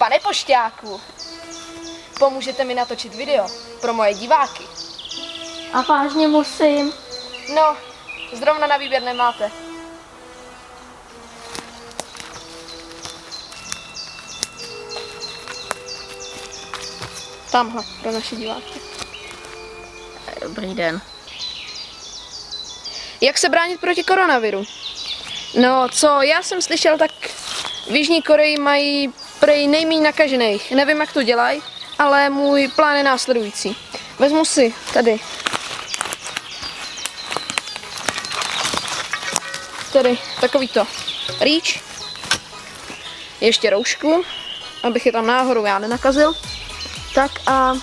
Pane pošťáku, pomůžete mi natočit video pro moje diváky? A vážně musím. No, zrovna na výběr nemáte. Tamhle, pro naše diváky. Dobrý den. Jak se bránit proti koronaviru? No, co já jsem slyšel, tak v Jižní Koreji mají prej nejméně nakažených. Nevím, jak to dělají, ale můj plán je následující. Vezmu si tady takovýto rýč, ještě roušku, abych je tam náhodou já nenakazil. Tak a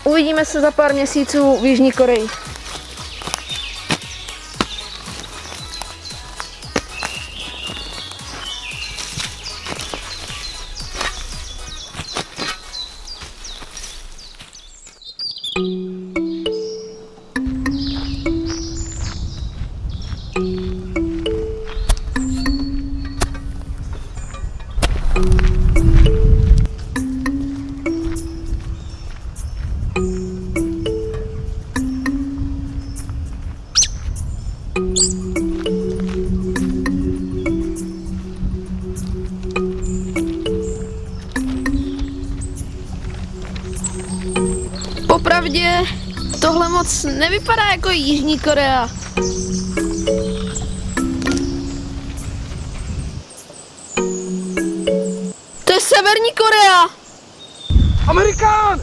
uvidíme se za pár měsíců v Jižní Koreji. Popravdě, tohle moc nevypadá jako Jižní Korea. To je Severní Korea! Amerikán!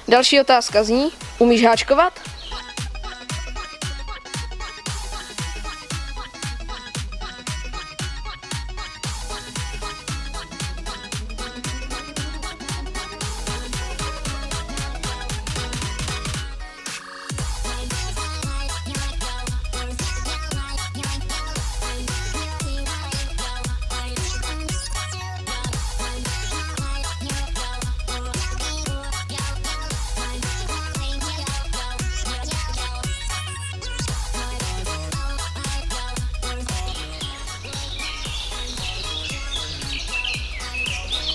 Další otázka zní, umíš háčkovat?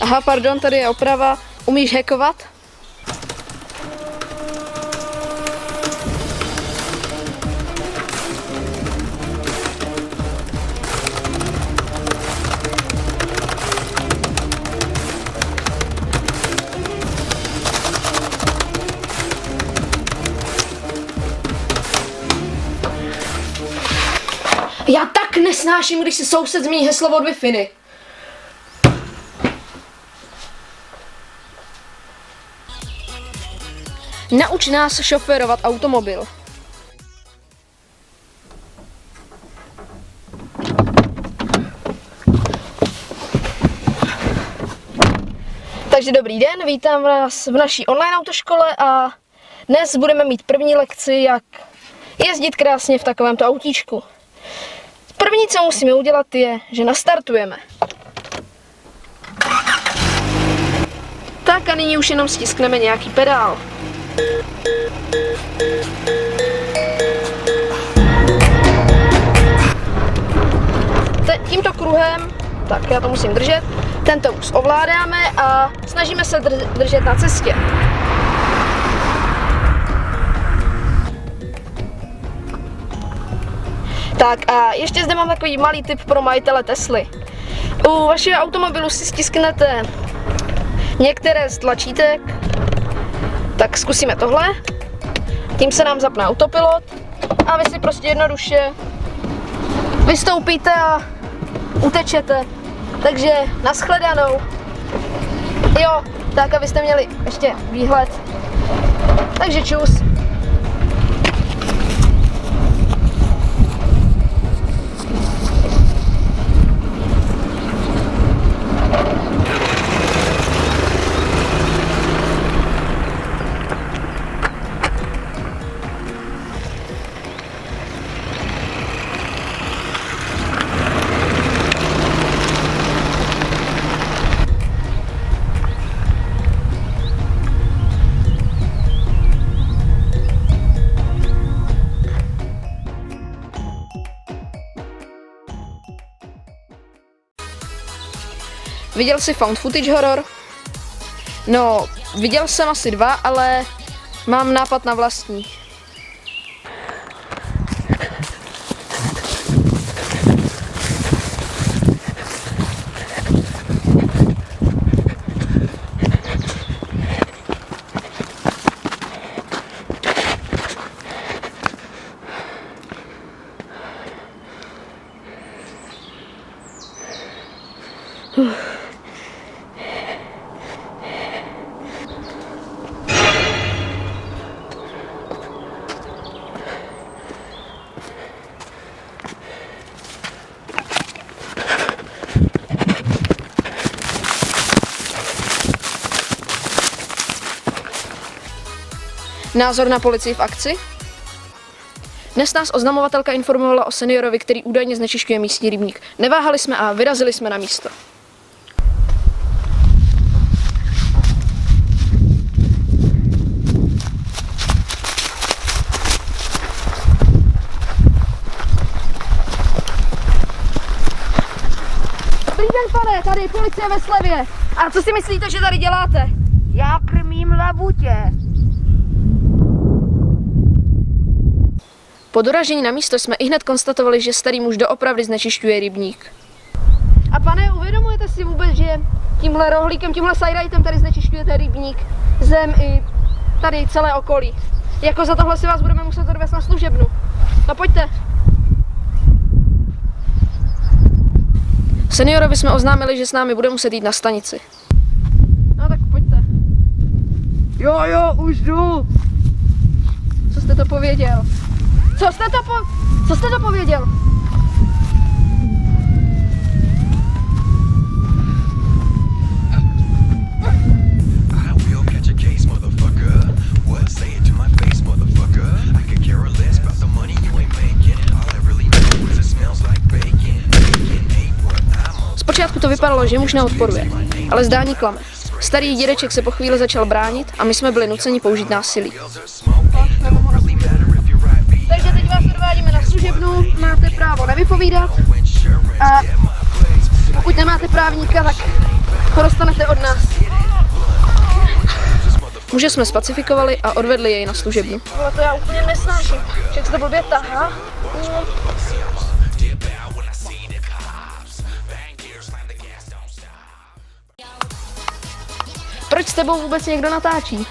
Aha, pardon, tady je oprava. Umíš hackovat? Já tak nesnáším, když si soused změní heslo od Wi-Fi. Nauč nás šoférovat automobil. Takže dobrý den, vítám vás v naší online autoškole a dnes budeme mít první lekci, jak jezdit krásně v takovémto autíčku. První, co musíme udělat, je, že nastartujeme. Tak a nyní už jenom stiskneme nějaký pedál. Tímto kruhem, tak já to musím držet, tento už ovládáme a snažíme se držet na cestě. Tak a ještě zde mám takový malý tip pro majitele Tesly. U vašeho automobilu si stisknete některé z tlačítek, tak zkusíme tohle. Tím se nám zapne autopilot a vy si prostě jednoduše vystoupíte a utečete. Takže nashledanou. Jo, tak abyste měli ještě výhled. Takže čus. Viděl jsi found footage horor? No, viděl jsem asi 2, ale mám nápad na vlastní. Názor na policii v akci? Dnes nás oznamovatelka informovala o seniorovi, který údajně znečišťuje místní rybník. Neváhali jsme a vyrazili jsme na místo. Dobrý den, pane, tady policie ve Slevě. A co si myslíte, že tady děláte? Já krmím labutě. Po doražení na místo jsme ihned konstatovali, že starý muž doopravdy znečišťuje rybník. A pane, uvědomujete si vůbec, že tímhle rohlíkem, tímhle sajrajtem tady znečišťujete rybník, zem i tady celé okolí? Jako za tohle si vás budeme muset odvést na služebnu. No pojďte. Seniorovi jsme oznámili, že s námi bude muset jít na stanici. No tak pojďte. Jo, už jdu. Co jste to pověděl? Co jste to pověděl? Zpočátku to vypadalo, že muž neodporuje, ale zdání klame. Starý dědeček se po chvíli začal bránit a my jsme byli nuceni použít násilí. Takže teď vás odvádíme na služebnu, máte právo nevypovídat a pokud nemáte právníka, tak ho dostanete od nás. Muže jsme spacifikovali a odvedli jej na služebnu. Ale to já úplně nesnáším, však se to blbě tahá. Proč s tebou vůbec někdo natáčí?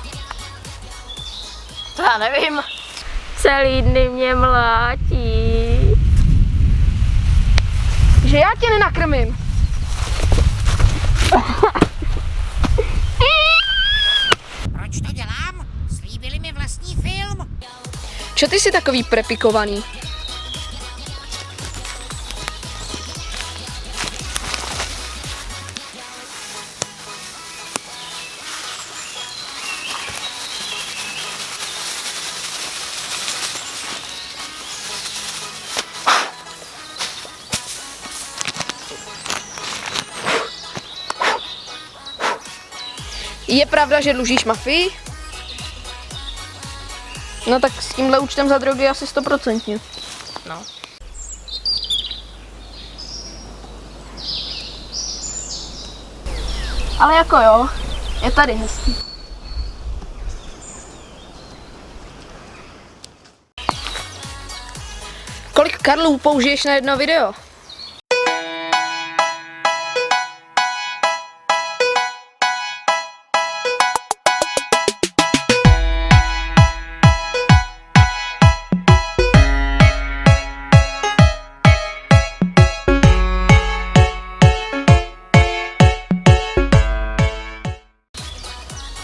Já nevím. Celý dny mě mlátí. Že já tě nenakrmím. Proč to dělám? Slíbili mi vlastní film. Čo ty jsi takový prepikovaný? Je pravda, že dlužíš mafii? No tak s tímhle účtem za drogy asi 100%. No. Ale jako jo, je tady hezký. Kolik Karlů použiješ na jedno video?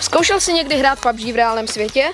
Zkoušel jsi někdy hrát PUBG v reálném světě?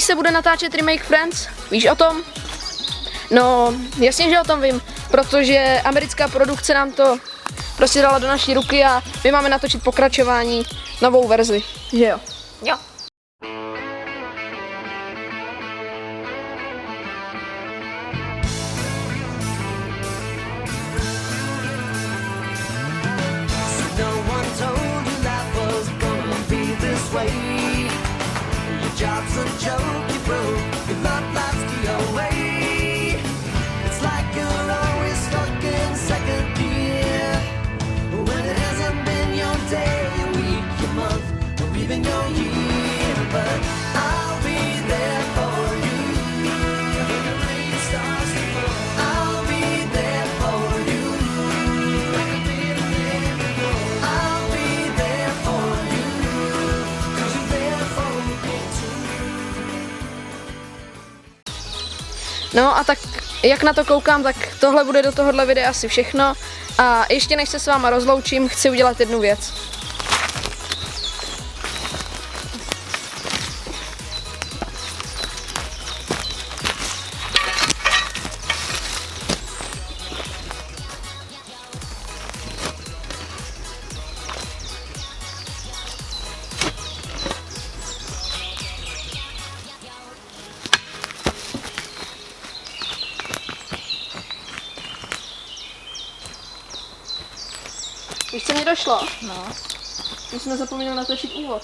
se bude natáčet Remake Friends? Víš o tom? No, jasně, že o tom vím, protože americká produkce nám to prostě dala do naší ruky a my máme natočit pokračování, novou verzi, že jo? Jo. No one told you life was gonna be this way. Your job's a joke, you broke. Your love life's the way. It's like you're always stuck in second gear. When it hasn't been your day, your week, your month, or even your year. But I'll be there for you. When the rain starts to fall, I'll be there for you. I'll be there for you, 'cause you're there for me too. No a tak, jak na to koukám, tak tohle bude do tohohle videa asi všechno. A ještě než se s váma rozloučím, chci udělat jednu věc. Víš, co mi došlo? No. My jsme zapomněli natočit úvod.